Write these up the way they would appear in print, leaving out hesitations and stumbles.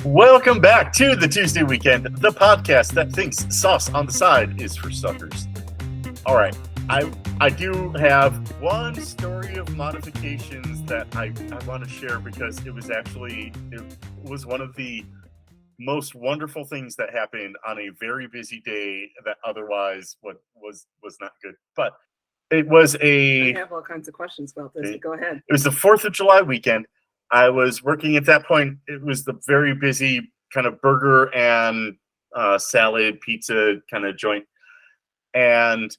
Welcome back to the Tuesday Weekend, the podcast that thinks sauce on the side is for suckers. All right, I do have one story of modifications that I want to share because it was one of the most wonderful things that happened on a very busy day that otherwise was not good. But it was I have all kinds of questions about this. Go ahead. It was the 4th of July weekend. I was working at that point. It was the very busy kind of burger and salad, pizza kind of joint. And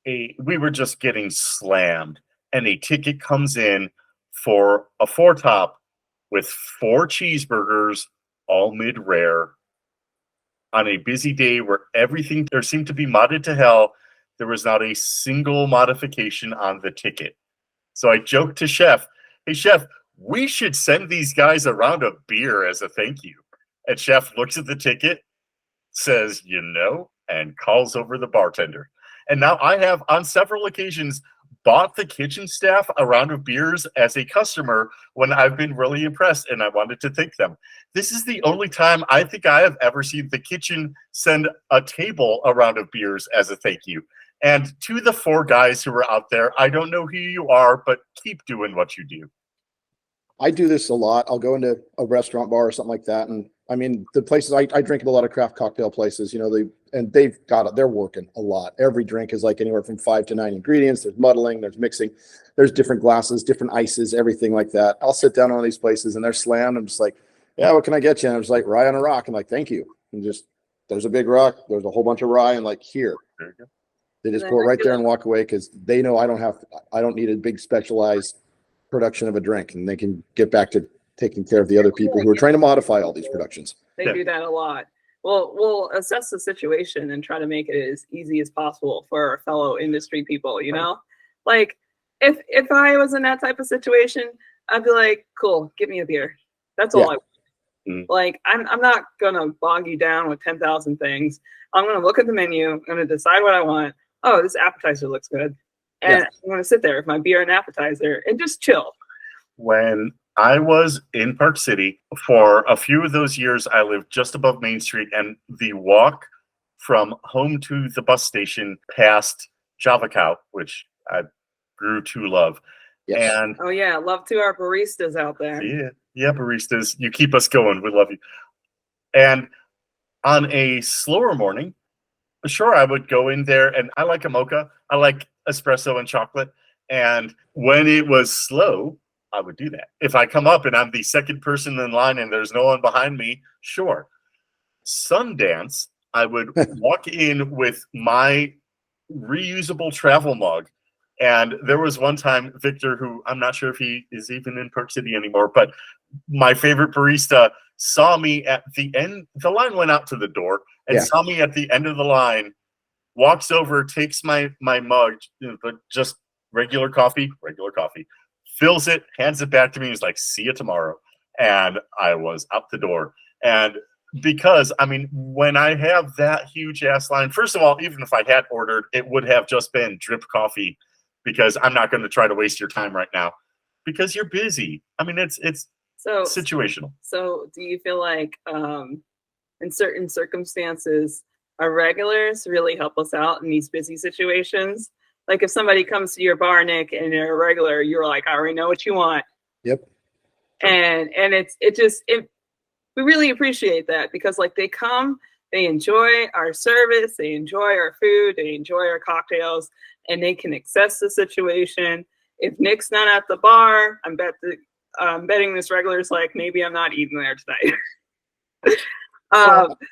we were just getting slammed. And a ticket comes in for a 4-top with 4 cheeseburgers, all mid-rare, on a busy day where everything there seemed to be modded to hell. There was not a single modification on the ticket. So I joked to Chef, "Hey, Chef, we should send these guys a round of beer as a thank you." And Chef looks at the ticket, says, and calls over the bartender. And now I have, on several occasions, bought the kitchen staff a round of beers as a customer when I've been really impressed and I wanted to thank them. This is the only time I think I have ever seen the kitchen send a table a round of beers as a thank you. And to the 4 guys who are out there, I don't know who you are, but keep doing what you do. I do this a lot. I'll go into a restaurant bar or something like that. And I mean, the places I drink at a lot of craft cocktail places, they're working a lot. Every drink is like anywhere from 5 to 9 ingredients. There's muddling, there's mixing, there's different glasses, different ices, everything like that. I'll sit down on these places and they're slammed. I'm just like, yeah, what can I get you? And I'm just like, rye on a rock. I'm like, thank you. And just, there's a big rock. There's a whole bunch of rye and like, here. They just pour it right there and walk away because they know I don't need a big specialized production of a drink, and they can get back to taking care of the other people who are trying to modify all these productions. They do that a lot. Well, we'll assess the situation and try to make it as easy as possible for our fellow industry people, Like, if I was in that type of situation, I'd be like, cool, give me a beer. That's all I want. Like, I'm not going to bog you down with 10,000 things. I'm going to look at the menu. I'm going to decide what I want. Oh, this appetizer looks good. And I'm going to sit there with my beer and appetizer and just chill. When I was in Park City, for a few of those years, I lived just above Main Street, and the walk from home to the bus station past Java Cow, which I grew to love. Yes. And love to our baristas out there. Yeah, baristas, you keep us going. We love you. And on a slower morning, sure, I would go in there, and I like a mocha. I like espresso and chocolate. And when it was slow, I would do that. If I come up and I'm the second person in line and there's no one behind me, sure. Sundance, I would walk in with my reusable travel mug. And there was one time, Victor, who I'm not sure if he is even in Park City anymore, but my favorite barista saw me at the end. The line went out to the door and saw me at the end of the line, walks over, takes my mug, but just regular coffee, fills it, hands it back to me. He's like, see you tomorrow. And I was out the door. And because, I mean, when I have that huge ass line, first of all, even if I had ordered, it would have just been drip coffee, because I'm not going to try to waste your time right now because you're busy. I mean, it's so situational. So do you feel like in certain circumstances, our regulars really help us out in these busy situations? Like if somebody comes to your bar, Nick, and they're a regular, you're like, I already know what you want. Yep. And we really appreciate that, because like they come, they enjoy our service, they enjoy our food, they enjoy our cocktails, and they can assess the situation. If Nick's not at the bar, I'm betting this regular's like, maybe I'm not eating there tonight.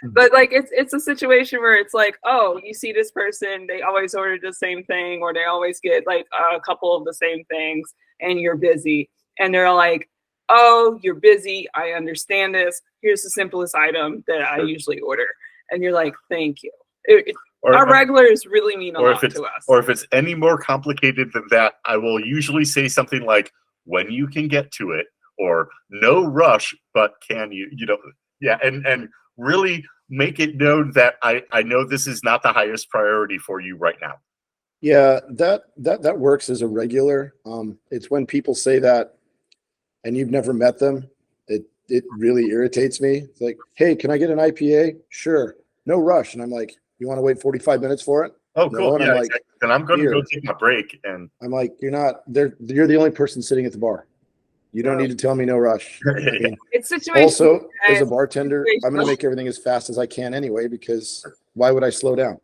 But like it's a situation where it's like, oh, you see this person, they always order the same thing, or they always get like a couple of the same things, and you're busy. And they're like, oh, you're busy, I understand this. Here's the simplest item that I usually order. And you're like, thank you. Our regulars really mean a lot to us. Or if it's any more complicated than that, I will usually say something like, when you can get to it, or no rush, but can you, and really make it known that I know this is not the highest priority for you right now. Yeah, that works as a regular. It's when people say that and you've never met them, it really irritates me. It's like, hey, can I get an IPA? Sure. No rush. And I'm like, you want to wait 45 minutes for it? Oh, No, cool. and Yeah, I'm like, exactly. Then I'm going to go here. take my break. And I'm like, you're not there. You're the only person sitting at the bar. You don't need to tell me no rush. I mean, It's situational. also, as a guys. bartender, I'm going to make everything as fast as I can anyway, because why would I slow down?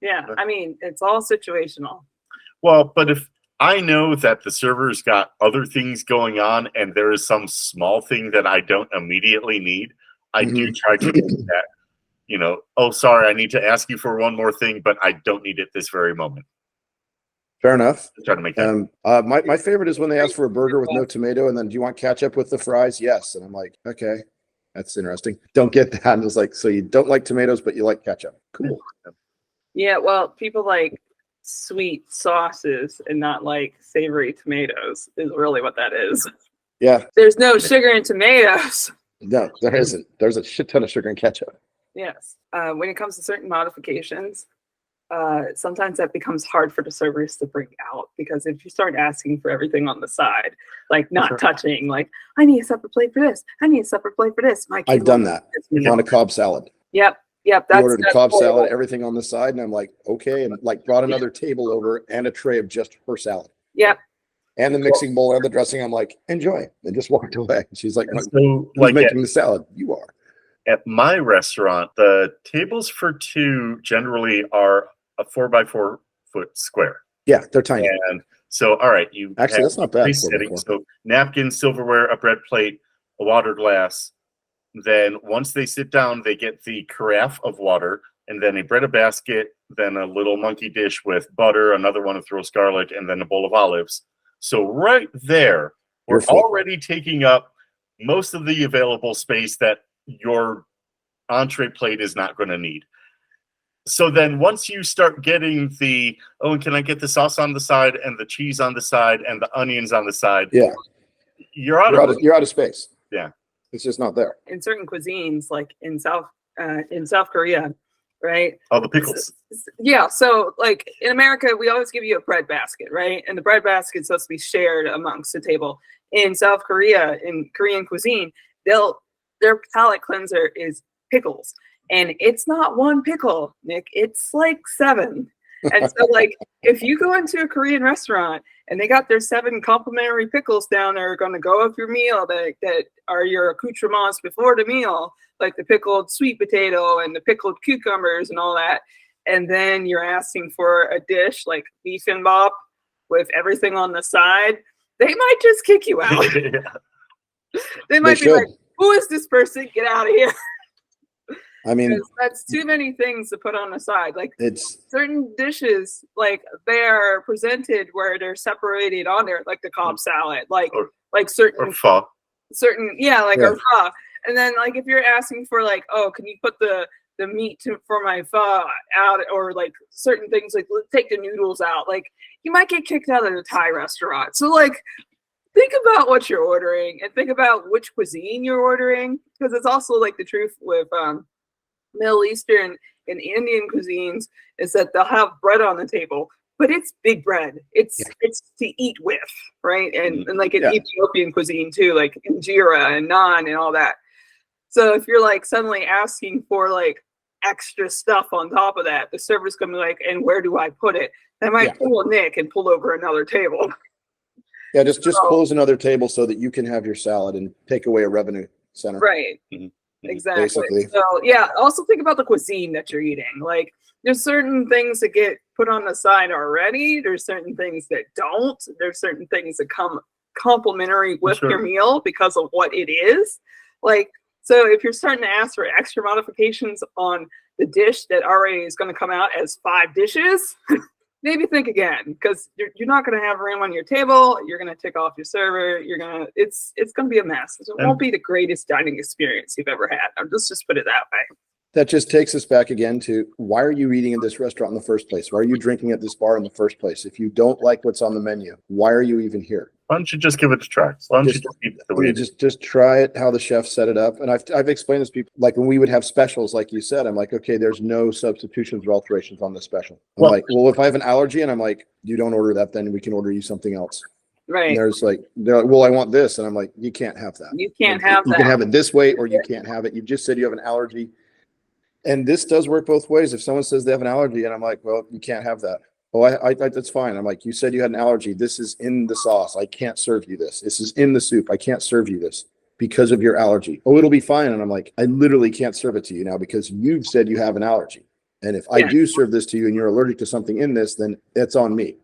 Yeah, I mean, it's all situational. well, but if I know that the server's got other things going on and there is some small thing that I don't immediately need, I do try to do that. You know, oh, sorry, I need to ask you for one more thing, but I don't need it this very moment. Fair enough. Try to make My favorite is when they ask for a burger with no tomato, and then do you want ketchup with the fries? Yes. And I'm like, okay, that's interesting. Don't get that. And it's like, so you don't like tomatoes, but you like ketchup. Cool. Yeah, well, people like sweet sauces and not like savory tomatoes is really what that is. Yeah. There's no sugar in tomatoes. No, there isn't. There's a shit ton of sugar in ketchup. Yes. When it comes to certain modifications, sometimes that becomes hard for the servers to bring out, because if you start asking for everything on the side, like not touching, like, I need a separate plate for this, I need a separate plate for this. I've done that on a Cobb salad. Yep. I ordered a Cobb horrible. salad, everything on the side, and I'm like, okay, and like brought another table over and a tray of just her salad. Yep. And the mixing bowl and the dressing. I'm like, enjoy, and just walked away. She's like, so, who's like making the salad? You are. at my restaurant, the tables for two generally are a 4x4 foot square. Yeah, they're tiny. And so, all right, you Actually, that's not bad. three settings. So napkin, silverware, a bread plate, a water glass. Then once they sit down, they get the carafe of water, and then a bread basket, then a little monkey dish with butter, another one with roast garlic, and then a bowl of olives. So right there, we're already taking up most of the available space that your entree plate is not going to need. So then once you start getting the, oh, and can I get the sauce on the side and the cheese on the side and the onions on the side? Yeah. You're out of space. Yeah. It's just not there. In certain cuisines, like in South Korea, right? Oh, the pickles. Yeah. So like in America, we always give you a bread basket, right? And the bread basket is supposed to be shared amongst the table. In South Korea, in Korean cuisine, their palate cleanser is pickles. And it's not one pickle, Nick. It's like 7. And so like if you go into a Korean restaurant and they got their 7 complimentary pickles down there going to go with your meal that are your accoutrements before the meal, like the pickled sweet potato and the pickled cucumbers and all that, and then you're asking for a dish like beef and bop with everything on the side, they might just kick you out. They might be like, who is this person? Get out of here. I mean, that's too many things to put on the side. Like it's certain dishes, like they are presented where they're separated on there, like the Cobb salad, like certain or pho. Or pho. And then like if you're asking for like, oh, can you put the meat for my pho out, or like certain things like take the noodles out, like you might get kicked out of the Thai restaurant. So like think about what you're ordering and think about which cuisine you're ordering, because it's also like the truth with Middle Eastern and Indian cuisines is that they'll have bread on the table, but it's big bread. It's to eat with, right? And like in Ethiopian cuisine too, like injera and naan and all that. So if you're like suddenly asking for like extra stuff on top of that, the server's gonna be like, and where do I put it? They might pull a Nick and pull over another table. Yeah, just close another table so that you can have your salad and take away a revenue center. Right. Mm-hmm. Exactly. Basically. So yeah, also think about the cuisine that you're eating. Like there's certain things that get put on the side already. There's certain things that don't. There's certain things that come complimentary with your meal because of what it is. Like, so if you're starting to ask for extra modifications on the dish that already is going to come out as 5 dishes, maybe think again, because you're not going to have room on your table. You're going to tick off your server. It's going to be a mess. It won't be the greatest dining experience you've ever had. Let's just put it that way. That just takes us back again to, why are you eating at this restaurant in the first place? Why are you drinking at this bar in the first place? If you don't like what's on the menu, why are you even here? Why don't you just give it a try? Why don't you just eat it the way it is? Just try it how the chef set it up. And I've explained this to people, like when we would have specials, like you said, I'm like, okay, there's no substitutions or alterations on the special. I'm like, well, if I have an allergy, and I'm like, you don't order that, then we can order you something else. And Right. they're like, well, I want this. And I'm like, you can't have that. You can't Like, have you that. can have it this way, or you can't have it. You just said you have an allergy. And this does work both ways. If someone says they have an allergy and I'm like, well, you can't have that. Oh, I that's fine. I'm like, you said you had an allergy. This is in the sauce. I can't serve you this. This is in the soup. I can't serve you this because of your allergy. Oh, it'll be fine. And I'm like, I literally can't serve it to you now because you've said you have an allergy. And if I do serve this to you and you're allergic to something in this, then it's on me.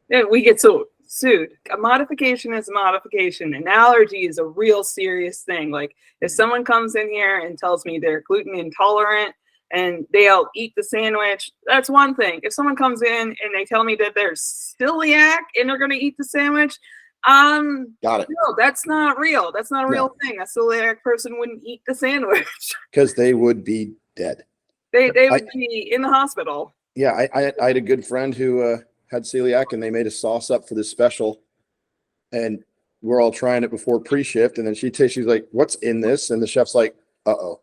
Yeah, we get sued. A modification is a modification. An allergy is a real serious thing. Like if someone comes in here and tells me they're gluten intolerant and they'll eat the sandwich, that's one thing. If someone comes in and they tell me that they're celiac and they're going to eat the sandwich, got it. No, that's not real. That's not a real thing. A celiac person wouldn't eat the sandwich because they would be dead. They would be in the hospital. Yeah, I had a good friend who had celiac, and they made a sauce up for this special, and we're all trying it before pre-shift, and then she's like, "What's in this?" And the chef's like, "Uh-oh,"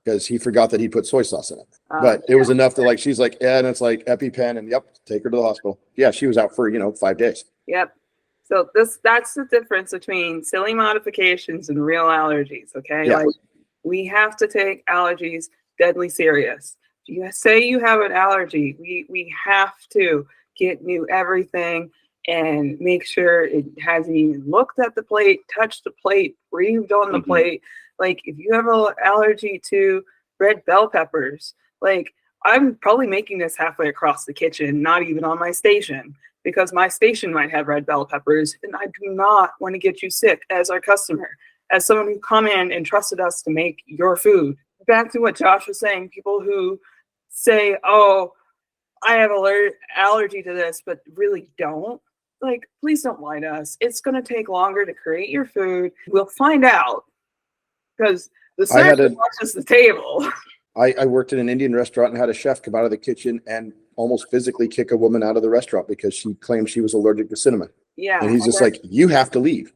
because he forgot that he put soy sauce in it. But it was enough to, like, she's like, "Yeah," and it's like EpiPen, and yep, take her to the hospital. Yeah, she was out for 5 days. Yep. So that's the difference between silly modifications and real allergies. Okay, Yeah. like we have to take allergies deadly serious. If you say you have an allergy, we have to get new everything and make sure it hasn't even looked at the plate, touched the plate, breathed on the plate. Like if you have an allergy to red bell peppers, like I'm probably making this halfway across the kitchen, not even on my station, because my station might have red bell peppers, and I do not want to get you sick as our customer, as someone who come in and trusted us to make your food. Back to what Josh was saying, people who say, oh, I have allergy to this, but really don't. Like, please don't lie to us. It's going to take longer to create your food. We'll find out because the server watches the table. I worked in an Indian restaurant and had a chef come out of the kitchen and almost physically kick a woman out of the restaurant because she claimed she was allergic to cinnamon. Yeah. And he's just like, you have to leave.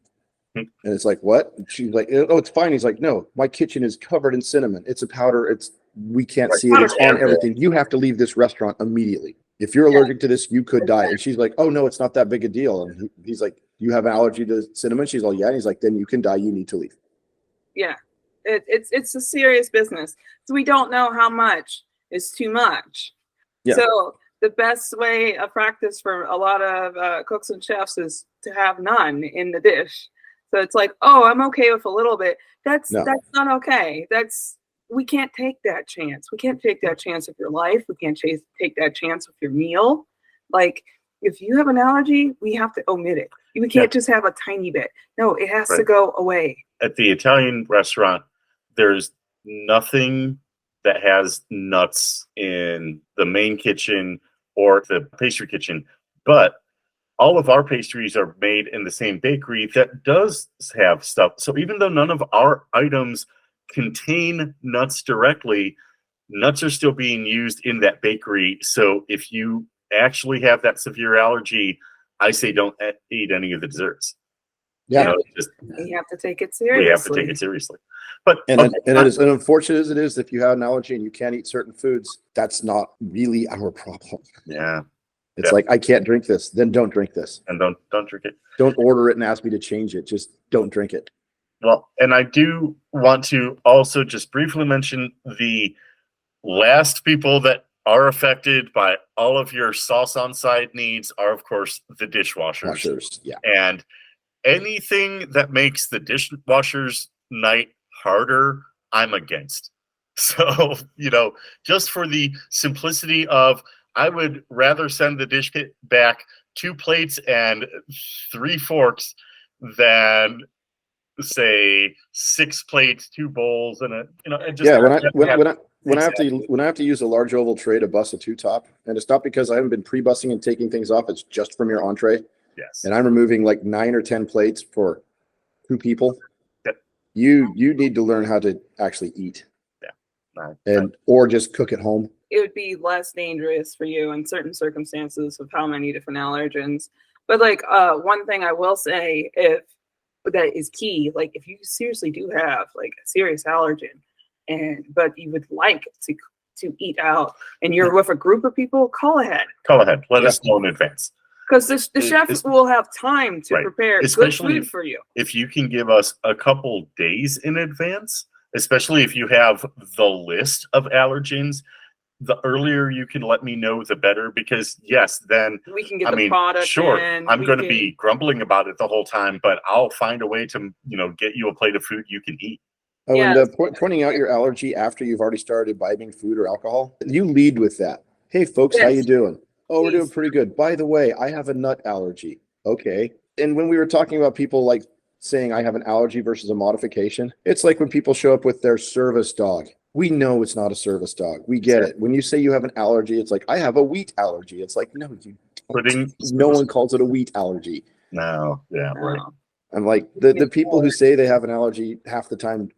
And it's like, what? And she's like, oh, it's fine. He's like, no, my kitchen is covered in cinnamon. It's a powder. We can't see it. It's on everything. You have to leave this restaurant immediately. If you're allergic to this, you could die. And she's like, oh, no, it's not that big a deal. And he's like, you have an allergy to cinnamon? She's like, yeah. And he's like, then you can die. You need to leave. Yeah. It's a serious business. So we don't know how much is too much. Yeah. So the best way of practice for a lot of cooks and chefs is to have none in the dish. So it's like, oh, I'm okay with a little bit. That's not okay. We can't take that chance. We can't take that chance with your life. We can't take that chance with your meal. Like if you have an allergy, we have to omit it. We can't just have a tiny bit. No, it has to go away. At the Italian restaurant, there's nothing that has nuts in the main kitchen or the pastry kitchen, but all of our pastries are made in the same bakery that does have stuff. So even though none of our items contain nuts directly, nuts are still being used in that bakery. So if you actually have that severe allergy, I say don't eat any of the desserts. Yeah, we have to take it seriously. We have to take it seriously. But and as unfortunate as it is, if you have an allergy and you can't eat certain foods, that's not really our problem. Yeah. It's like, I can't drink this, then don't drink this. And don't drink it. Don't order it and ask me to change it. Just don't drink it. Well, and I do want to also just briefly mention the last people that are affected by all of your sauce on side needs are, of course, the dishwashers. Yeah. And anything that makes the dishwasher's night harder, I'm against. So, just for the simplicity of, I would rather send the dish kit back 2 plates and 3 forks than say 6 plates, 2 bowls, and when I have to use a large oval tray to bus a 2-top, and it's not because I haven't been pre-bussing and taking things off, it's just from your entree. Yes. And I'm removing like 9 or 10 plates for 2 people. Yep. You need to learn how to actually eat. Yeah. Or just cook at home. It would be less dangerous for you in certain circumstances of how many different allergens. But like one thing I will say, if that is key, like if you seriously do have like a serious allergen, but you would like to eat out, and you're with a group of people, call ahead. Let us know in advance. Because the chef it's- will have time to Right. prepare Especially good food for you. if you can give us a couple days in advance, especially if you have the list of allergens, the earlier you can let me know, the better. Because yes, then We can get I the mean, product sure, in. I'm we going to can- be grumbling about it the whole time, but I'll find a way to, get you a plate of food you can eat. Oh, and Yes. pointing out your allergy after you've already started imbibing food or alcohol, you lead with that. Hey, folks, how Yes. you doing? Oh, we're doing Please. pretty good. By the way, I have a nut allergy. Okay. And when we were talking about people like saying I have an allergy versus a modification, it's like when people show up with their service dog. We know it's not a service dog. We get it. When you say you have an allergy, it's like I have a wheat allergy. It's like, no, you Pudding. no one calls it a wheat allergy. No, yeah, right. No. I'm like the people who say they have an allergy half the time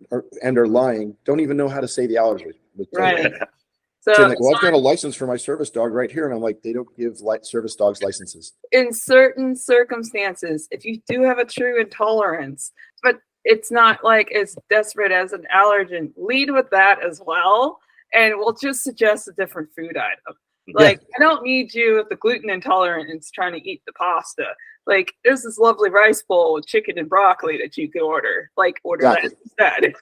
and are lying don't even know how to say the allergy. Right. Saying So like, well, I've got a license for my service dog right here, and I'm like, they don't give service dogs licenses. in certain circumstances, if you do have a true intolerance, but it's not like as desperate as an allergen, lead with that as well. And we'll just suggest a different food item. Like, I don't need you with the gluten intolerance trying to eat the pasta. Like, there's this lovely rice bowl with chicken and broccoli that you could order. Like, order that instead.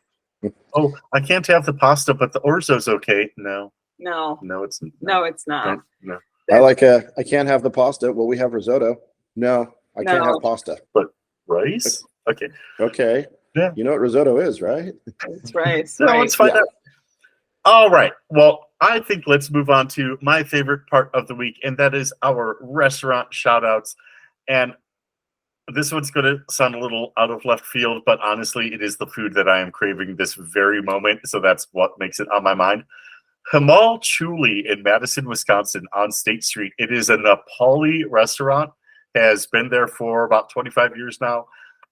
Oh, I can't have the pasta, but the orzo's okay. No, it's not. No. I can't have the pasta. Well, we have risotto. No, I can't have pasta. But rice? Okay. Okay. Yeah. You know what risotto is, right? It's rice. So let's find out. All right. Well, I think let's move on to my favorite part of the week, and that is our restaurant shout outs. And this one's going to sound a little out of left field, but honestly, it is the food that I am craving this very moment. So that's what makes it on my mind. Himal Chuli in Madison, Wisconsin on State Street. It is a Nepali restaurant, has been there for about 25 years now.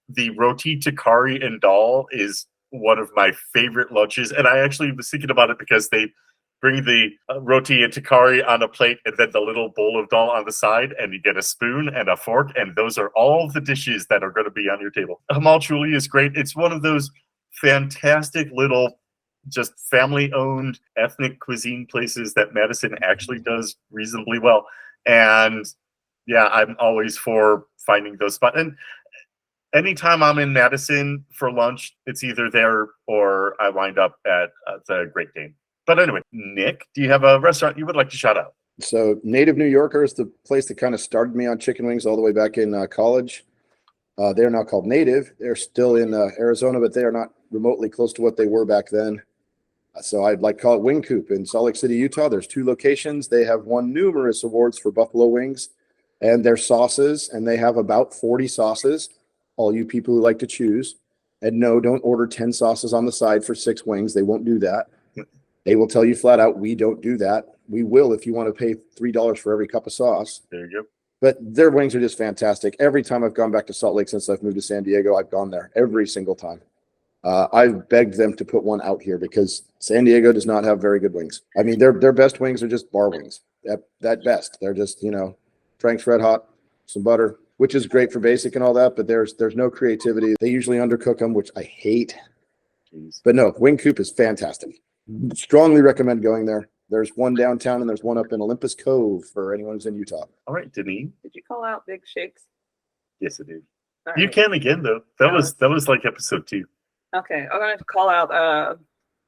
The roti tikari and dal is one of my favorite lunches. And I actually was thinking about it because they bring the roti and tikari on a plate and then the little bowl of dal on the side, and you get a spoon and a fork, and those are all the dishes that are going to be on your table. Himal Chuli is great. It's one of those fantastic little just family-owned ethnic cuisine places that Madison actually does reasonably well. And yeah, I'm always for finding those spots. And anytime I'm in Madison for lunch, it's either there or I wind up at the Great Dane. But anyway, Nick, do you have a restaurant you would like to shout out? So Native New Yorker is the place that kind of started me on chicken wings all the way back in college. They're now called Native. They're still in Arizona, but they are not remotely close to what they were back then. So I'd like to call it Wing Coop in Salt Lake City, Utah. There's 2 locations. They have won numerous awards for buffalo wings and their sauces, and they have about 40 sauces, all you people who like to choose. And no, don't order 10 sauces on the side for 6 wings. They won't do that. They will tell you flat out, we don't do that. We will if you want to pay $3 for every cup of sauce. There you go. But their wings are just fantastic. Every time I've gone back to Salt Lake since I've moved to San Diego, I've gone there every single time. I've begged them to put one out here because San Diego does not have very good wings. I mean, their best wings are just bar wings at best. They're just, Frank's Red Hot, some butter, which is great for basic and all that, but there's no creativity. They usually undercook them, which I hate. Jeez. But no, Wing Coop is fantastic. Strongly recommend going there. There's one downtown and there's one up in Olympus Cove for anyone who's in Utah. All right, Denen. Did you call out Big Shakes? Yes, I did. All You right. can again though. That was like episode 2. Okay, I'm gonna call out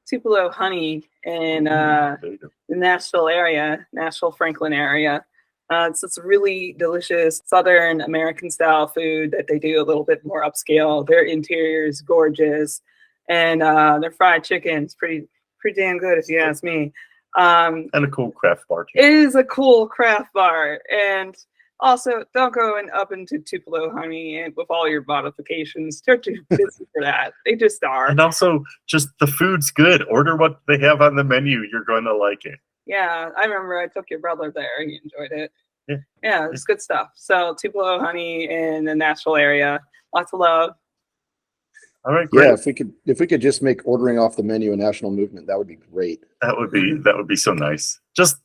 Tupelo Honey in There you go. the Nashville Franklin area. It's really delicious Southern American style food that they do a little bit more upscale. Their interior is gorgeous, and their fried chicken is pretty damn good if you ask me. And a cool craft bar too. It is a cool craft bar, and also don't go up into Tupelo Honey and with all your modifications. They're too busy for that. They just are. And also, just the food's good. Order what they have on the menu. You're going to like it. Yeah, I remember I took your brother there. He enjoyed it. Yeah. It's good stuff. So Tupelo Honey in the Nashville area. Lots of love. All right, great. Yeah, if we could just make ordering off the menu a national movement, that would be great. That would be so nice. Just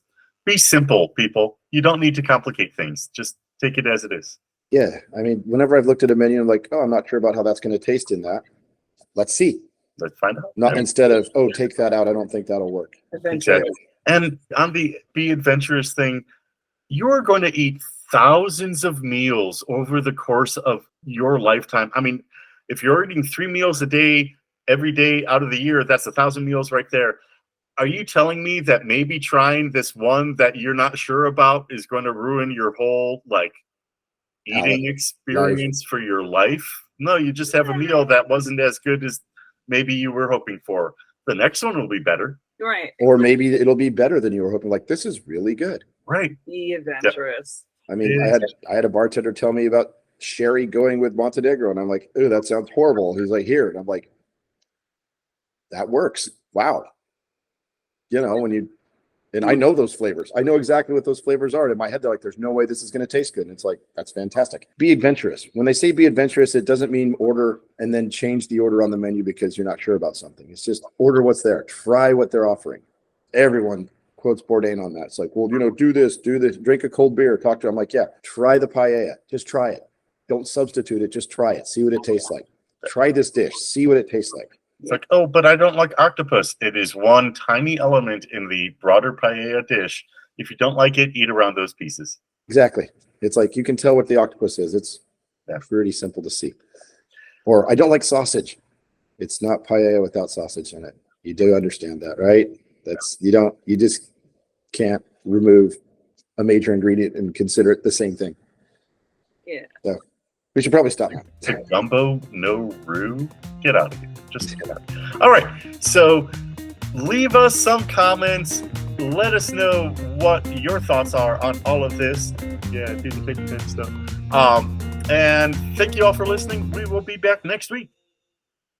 be simple, people. You don't need to complicate things. Just take it as it is. Yeah, I mean, whenever I've looked at a menu, I'm like, oh, I'm not sure about how that's going to taste in that. Let's see. Let's find out. Not instead of, oh, take that out. I don't think that'll work. Adventure. Exactly. And on the be adventurous thing, you're going to eat thousands of meals over the course of your lifetime. I mean, if you're eating 3 meals a day, every day out of the year, that's 1,000 meals right there. Are you telling me that maybe trying this one that you're not sure about is going to ruin your whole eating experience for your life? No, you just have a meal that wasn't as good as maybe you were hoping for. The next one will be better. Right. Or maybe it'll be better than you were hoping. Like, this is really good. Right. Be adventurous. I mean, I had a bartender tell me about sherry going with Montenegro, and I'm like, "Ooh, that sounds horrible." He's like, "Here," and I'm like, "That works." Wow. And I know those flavors. I know exactly what those flavors are. And in my head, they're like, "There's no way this is going to taste good." And it's like, that's fantastic. Be adventurous. When they say be adventurous, it doesn't mean order and then change the order on the menu because you're not sure about something. It's just order what's there. Try what they're offering. Everyone quotes Bourdain on that. It's like, well, do this, drink a cold beer, cocktail. I'm like, yeah, try the paella. Just try it. Don't substitute it. Just try it. See what it tastes like. Try this dish. See what it tastes like. It's like, oh, but I don't like octopus. It is one tiny element in the broader paella dish. If you don't like it, eat around those pieces. Exactly. It's like you can tell what the octopus is. It's pretty simple to see. Or I don't like sausage. It's not paella without sausage in it. You do understand that, right? You just can't remove a major ingredient and consider it the same thing. Yeah. So we should probably stop now. Gumbo, no roux. Get out of here. Just get out. All right. So leave us some comments. Let us know what your thoughts are on all of this. Yeah, do the big stuff. And thank you all for listening. We will be back next week.